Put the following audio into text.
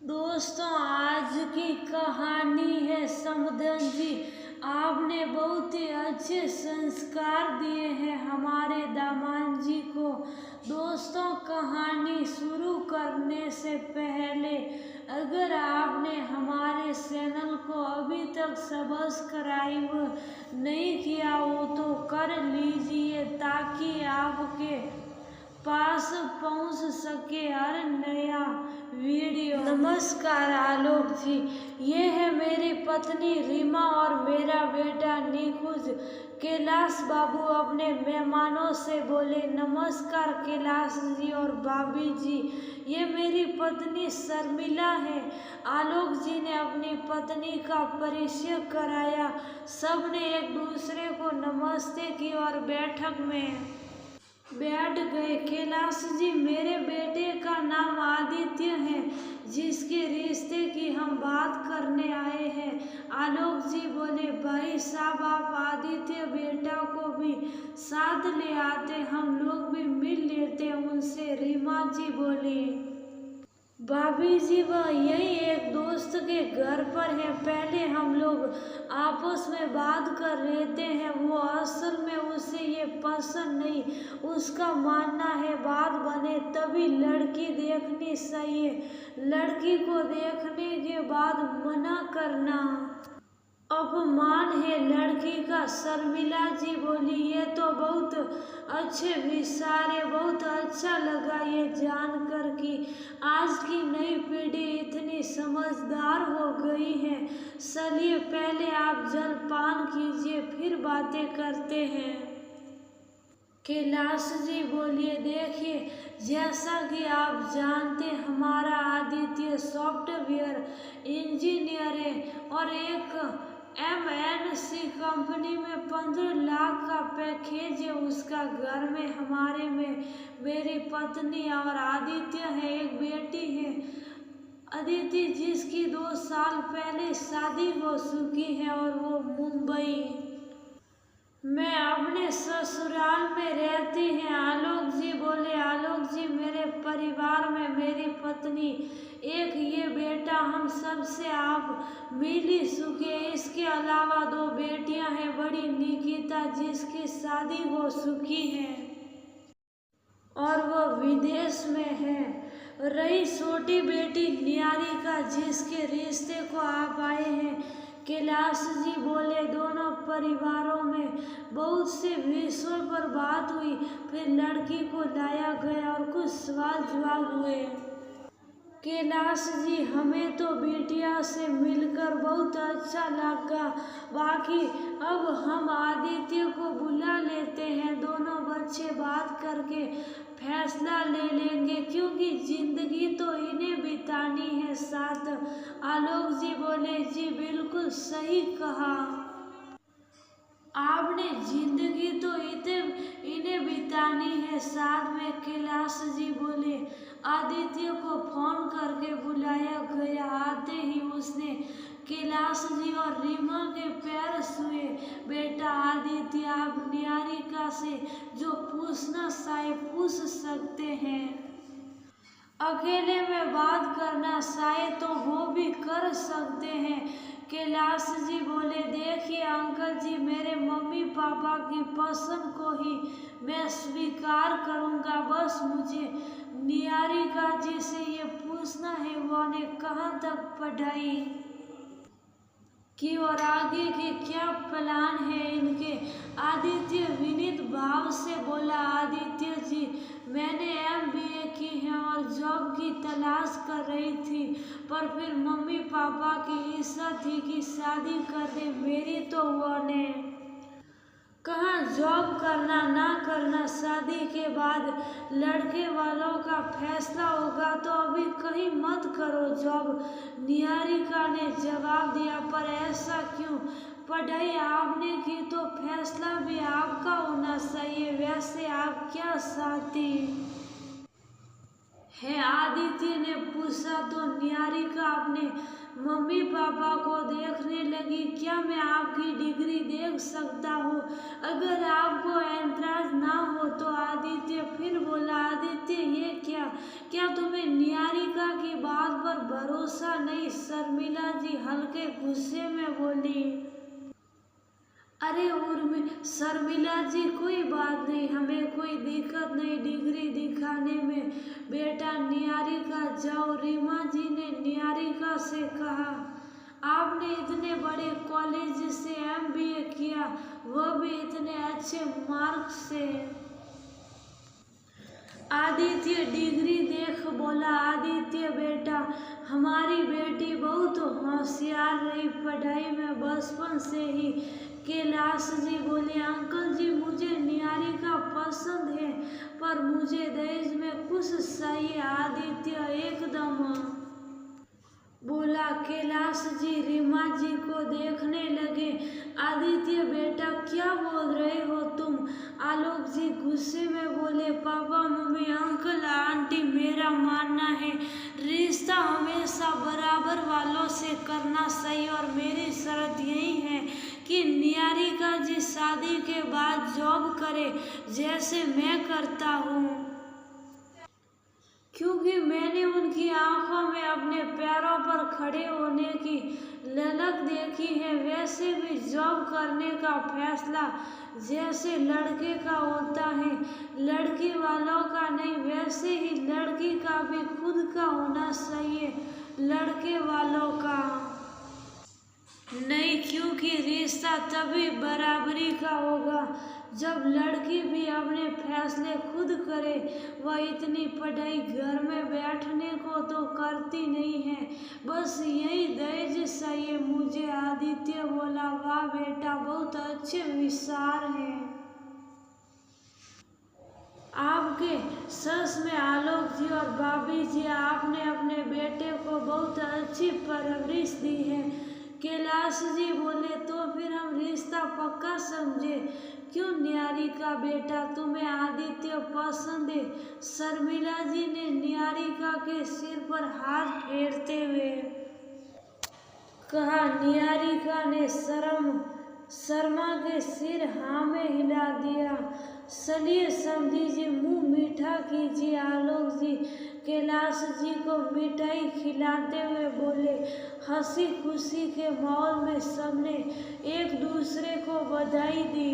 दोस्तों, आज की कहानी है समधन जी। आपने बहुत ही अच्छे संस्कार दिए हैं हमारे दामाद जी को। दोस्तों, कहानी शुरू करने से पहले अगर आपने हमारे चैनल को अभी तक सब्सक्राइब नहीं किया हो तो कर लीजिए ताकि आपके पास पहुंच सके हर नया वीडियो। नमस्कार आलोक जी, ये है मेरी पत्नी रीमा और मेरा बेटा निकुंज। कैलाश बाबू अपने मेहमानों से बोले। नमस्कार कैलाश जी और भाभी जी, ये मेरी पत्नी शर्मिला है। आलोक जी ने अपनी पत्नी का परिचय कराया। सबने एक दूसरे को नमस्ते की और बैठक में बैठ गए। कैलाश जी, मेरे बेटे का नाम आदित्य है जिसके रिश्ते की हम बात करने आए हैं। आलोक जी बोले, भाई साहब आप आदित्य बेटा को भी साथ ले आते, हम लोग भी मिल लेते उनसे। रीमा जी बोली, भाभी जी वह यही एक दोस्त के घर पर है, पहले हम लोग आपस में बात कर लेते हैं। वो असल में उसे ये पसंद नहीं, उसका मानना है बात बने तभी लड़की देखनी चाहिए, लड़की को देखने के बाद मना करना अपमान है लड़की का। शर्मिला जी बोली, ये तो बहुत अच्छे विचार है, बहुत अच्छा लगा ये जानकर कि आज की नई पीढ़ी इतनी समझदार हो गई है। चलिए पहले आप जलपान कीजिए फिर बातें करते हैं। कैलाश जी बोलिए, देखिए जैसा कि आप जानते हमारा आदित्य सॉफ्टवेयर इंजीनियर है और एक MNC कंपनी में 15 लाख का पैकेज है उसका। घर में हमारे में मेरी पत्नी और आदित्य है, एक बेटी है अदिति जिसकी 2 साल पहले शादी हो चुकी है और वो मुंबई मैं अपने ससुराल में रहती हैं। आलोक जी बोले, आलोक जी मेरे परिवार में मेरी पत्नी, एक ये बेटा, हम सबसे आप मिल ही चुके। इसके अलावा 2 बेटियां हैं, बड़ी निकिता जिसकी शादी हो चुकी है और वो विदेश में है, रही छोटी बेटी निहारिका जिसके रिश्ते को आप आए हैं। कैलाश जी बोले, दोनों परिवारों में बहुत से विषयों पर बात हुई, फिर लड़की को लाया गया और कुछ सवाल जवाब हुए। कैलाश जी, हमें तो बिटिया से मिलकर बहुत अच्छा लगा, बाकी अब हम आदित्य को बुला लेते हैं, दोनों बच्चे बात करके फैसला ले लेंगे क्योंकि जिंदगी तो इन्हें बितानी है साथ। आलोक जी बोले, जी बिल्कुल सही कहा आपने, जिंदगी तो इन्हें बितानी है साथ में। कैलाश जी बोले, आदित्य को फोन करके बुलाया गया। आते ही उसने कैलाश जी और रीमा के पैर छुए। बेटा आदित्य, आप निहारिका से जो पूछना चाहे पूछ सकते हैं, अकेले में बात करना चाहे तो वो भी कर सकते हैं। कैलाश जी बोले, देखिए अंकल जी, मेरे मम्मी पापा की पसंद को ही मैं स्वीकार करूंगा, बस मुझे निहारिका जी से ये पूछना है वो ने कहाँ तक पढ़ाई की और आगे के क्या प्लान है इनके। आदित्य विनीत भाव से बोला, आदित्य जी मैंने MBA की है और जॉब की तलाश कर रही थी, पर फिर मम्मी पापा की इच्छा थी कि शादी कर दे मेरी, तो वो ने कहाँ जॉब करना ना करना शादी के बाद लड़के वालों का फैसला होगा, तो अभी कहीं मत करो जॉब। निहारिका ने जवाब दिया, पर ऐसा क्यों, पढ़ाई आपने की तो फैसला भी आपका होना चाहिए, वैसे आप क्या चाहती है, आदित्य ने पूछा। तो निहारिका अपने मम्मी पापा को देखने लगी, क्या मैं आपकी डिग्री देख सकता हूँ, अगर आपको एतराज ना हो तो। आदित्य फिर बोला, आदित्य ये क्या तुम्हें निहारिका की बात पर भरोसा नहीं, शर्मिला जी हल्के गुस्से में बोली। अरे शर्मिला जी कोई बात नहीं, हमें कोई दिक्कत नहीं डिग्री दिखाने में, बेटा निहारिका जाओ। रीमा जी ने निहारिका से कहा, आपने इतने बड़े कॉलेज से एमबीए किया, वह भी इतने अच्छे मार्क्स से। आदित्य डिग्री देख बोला, आदित्य बेटा हमारी बेटी बहुत होशियार रही पढ़ाई में बचपन से ही। कैलाश जी बोले, अंकल जी मुझे निहारिका पसंद है, पर मुझे दहेज में कुछ चाहिए। आदित्य एकदम बोला। कैलाश जी रीमा जी को देखने लगे। आदित्य बेटा क्या बोल रहे हो तुम? आलोक जी गुस्से में बोले, पापा मम्मी अंकल आंटी मेरा मानना है रिश्ता हमेशा बराबर वालों से करना सही, और मेरी शर्त यही है कि निहारिका जी शादी के बाद जॉब करे जैसे मैं करता हूँ, क्योंकि मैंने उनकी आंखों में अपने पैरों पर खड़े होने की ललक देखी है। वैसे भी जॉब करने का फैसला जैसे लड़के का होता है, लड़की वालों का नहीं, वैसे ही लड़की का भी खुद का होना चाहिए, लड़के वालों का नहीं, क्योंकि रिश्ता तभी बराबरी का होगा जब लड़की भी अपने फैसले खुद करे। वह इतनी पढ़ाई घर में बैठने को तो करती नहीं है, बस यही दहेज चाहिए मुझे। आदित्य बोला, वाह बेटा बहुत अच्छे विचार हैं आपके। सच में आलोक जी और भाभी जी आपने अपने बेटे को बहुत अच्छी परवरिश दी है। कैलाश जी बोले, तो फिर हम रिश्ता पक्का समझे, क्यों निहारिका बेटा तुम्हें आदित्य पसंद है? शर्मिला जी ने निहारिका के सिर पर हाथ फेरते हुए कहा। निहारिका ने शर्मा के सिर हाँ में हिला दिया। चलिए समधी जी मुंह मीठा कीजिए। आलोक जी कैलाश जी को मिठाई खिलाते हुए बोले। हंसी खुशी के माहौल में सबने एक दूसरे को बधाई दी।